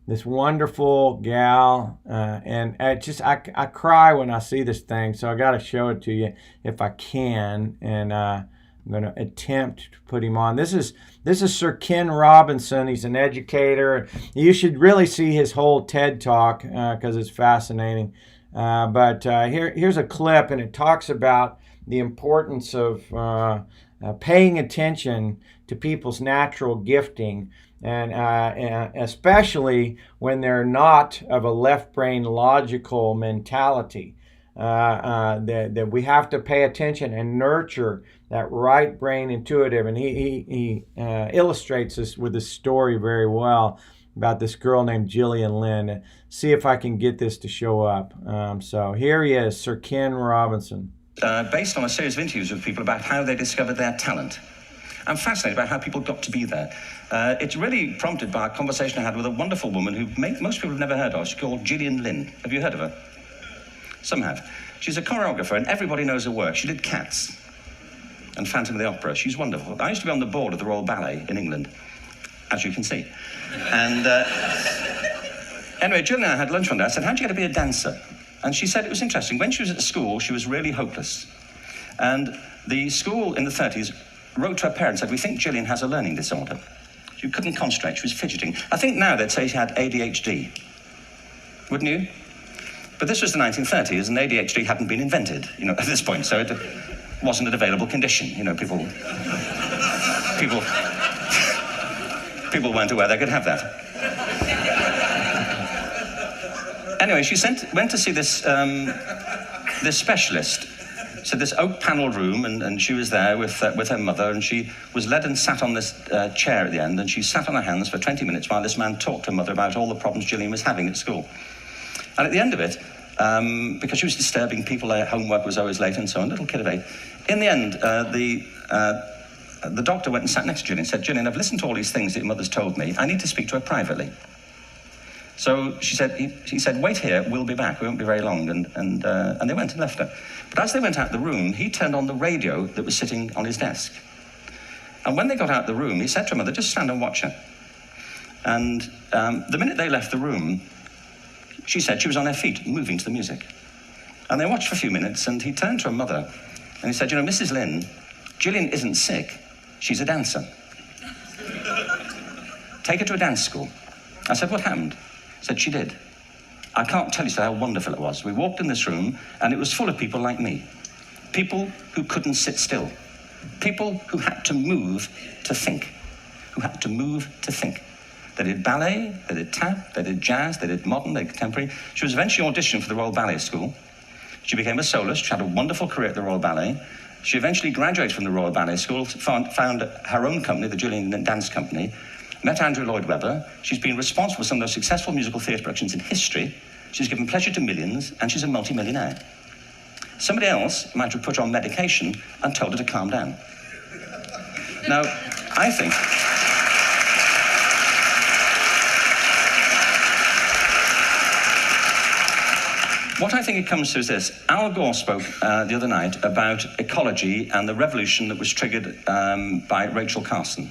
this wonderful gal, and I cry when I see this thing, so I got to show it to you if I can, and I'm going to attempt to put him on. This is Sir Ken Robinson. He's an educator. You should really see his whole TED talk because it's fascinating. But here's a clip, and it talks about the importance of paying attention to people's natural gifting, and especially when they're not of a left brain logical mentality. That we have to pay attention and nurture that right brain intuitive. And he illustrates this with a story very well about this girl named Jillian Lynn. See if I can get this to show up. So here he is, Sir Ken Robinson. Based on a series of interviews with people about how they discovered their talent. I'm fascinated by how people got to be there. It's really prompted by a conversation I had with a wonderful woman who most people have never heard of. She's called Jillian Lynn. Have you heard of her? Some have. She's a choreographer and everybody knows her work. She did Cats and Phantom of the Opera. She's wonderful. I used to be on the board of the Royal Ballet in England, as you can see. And anyway, Jillian and I had lunch one day. I said, how'd you get to be a dancer? And she said it was interesting. When she was at school, she was really hopeless. And the school in the 30s wrote to her parents and said, we think Jillian has a learning disorder. She couldn't concentrate, she was fidgeting. I think now they'd say she had ADHD. Wouldn't you? But this was the 1930s and ADHD hadn't been invented, at this point, so it wasn't an available condition. People weren't aware they could have that. Anyway, she went to see this specialist. So this oak panelled room, and she was there with her mother, and she was led and sat on this chair at the end, and she sat on her hands for 20 minutes while this man talked to her mother about all the problems Jillian was having at school. And at the end of it, because she was disturbing people, their homework was always late and so on, little kid of 8, in the end, the doctor went and sat next to Jillian and said, Jillian, I've listened to all these things that your mother's told me. I need to speak to her privately. So he said, wait here, we'll be back, we won't be very long, and they went and left her. But as they went out the room, he turned on the radio that was sitting on his desk. And when they got out the room, he said to her mother, just stand and watch her. And the minute they left the room, she said she was on her feet, moving to the music. And they watched for a few minutes, and he turned to her mother, and he said, Mrs. Lynn, Jillian isn't sick, she's a dancer. Take her to a dance school. I said, what happened? Said she did. I can't tell you how wonderful it was. We walked in this room and it was full of people like me. People who couldn't sit still. People who had to move to think. They did ballet, they did tap, they did jazz, they did modern, they did contemporary. She was eventually auditioned for the Royal Ballet School. She became a soloist. She had a wonderful career at the Royal Ballet. She eventually graduated from the Royal Ballet School, found her own company, the Jillian Dance Company, met Andrew Lloyd Webber. She's been responsible for some of the most successful musical theatre productions in history. She's given pleasure to millions, and she's a multi-millionaire. Somebody else might have put her on medication and told her to calm down. Now, I think... What I think it comes to is this. Al Gore spoke the other night about ecology and the revolution that was triggered by Rachel Carson.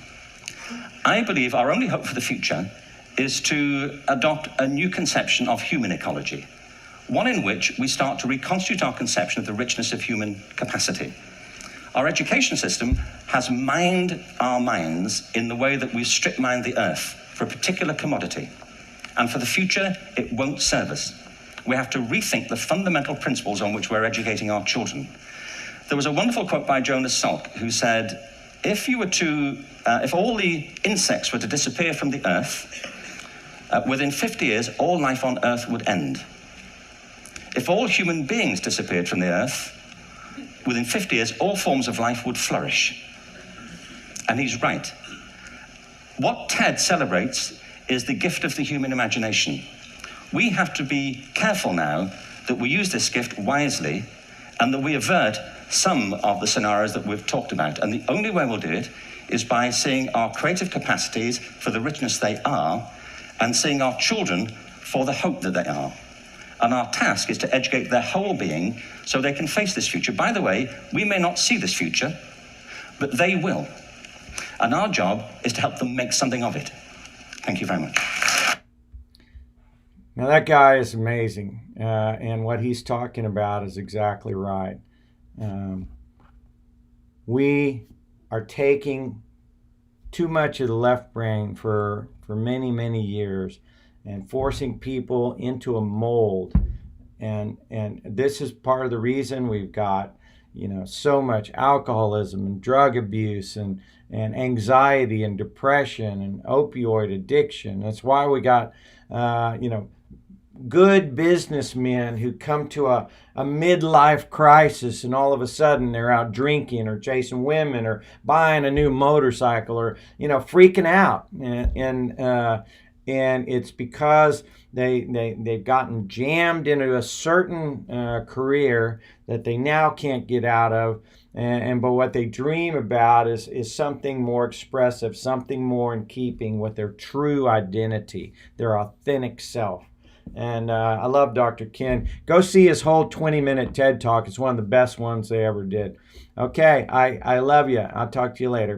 I believe our only hope for the future is to adopt a new conception of human ecology, one in which we start to reconstitute our conception of the richness of human capacity. Our education system has mined our minds in the way that we've strip mined the earth for a particular commodity, and for the future, it won't serve us. We have to rethink the fundamental principles on which we're educating our children. There was a wonderful quote by Jonas Salk, who said, if all the insects were to disappear from the earth, within 50 years, all life on earth would end. If all human beings disappeared from the earth, within 50 years, all forms of life would flourish. And he's right. What TED celebrates is the gift of the human imagination. We have to be careful now that we use this gift wisely and that we avert some of the scenarios that we've talked about. And the only way we'll do it is by seeing our creative capacities for the richness they are and seeing our children for the hope that they are. And our task is to educate their whole being so they can face this future. By the way, we may not see this future, but they will. And our job is to help them make something of it. Thank you very much. Now that guy is amazing, and what he's talking about is exactly right. We are taking too much of the left brain for many, many years and forcing people into a mold. And this is part of the reason we've got, so much alcoholism and drug abuse and anxiety and depression and opioid addiction. That's why we got, good businessmen who come to a midlife crisis, and all of a sudden they're out drinking or chasing women or buying a new motorcycle or freaking out, and it's because they've gotten jammed into a certain career that they now can't get out of, but what they dream about is something more expressive, something more in keeping with their true identity, their authentic self. And I love Dr. Ken. Go see his whole 20-minute TED Talk. It's one of the best ones they ever did. Okay, I love you. I'll talk to you later.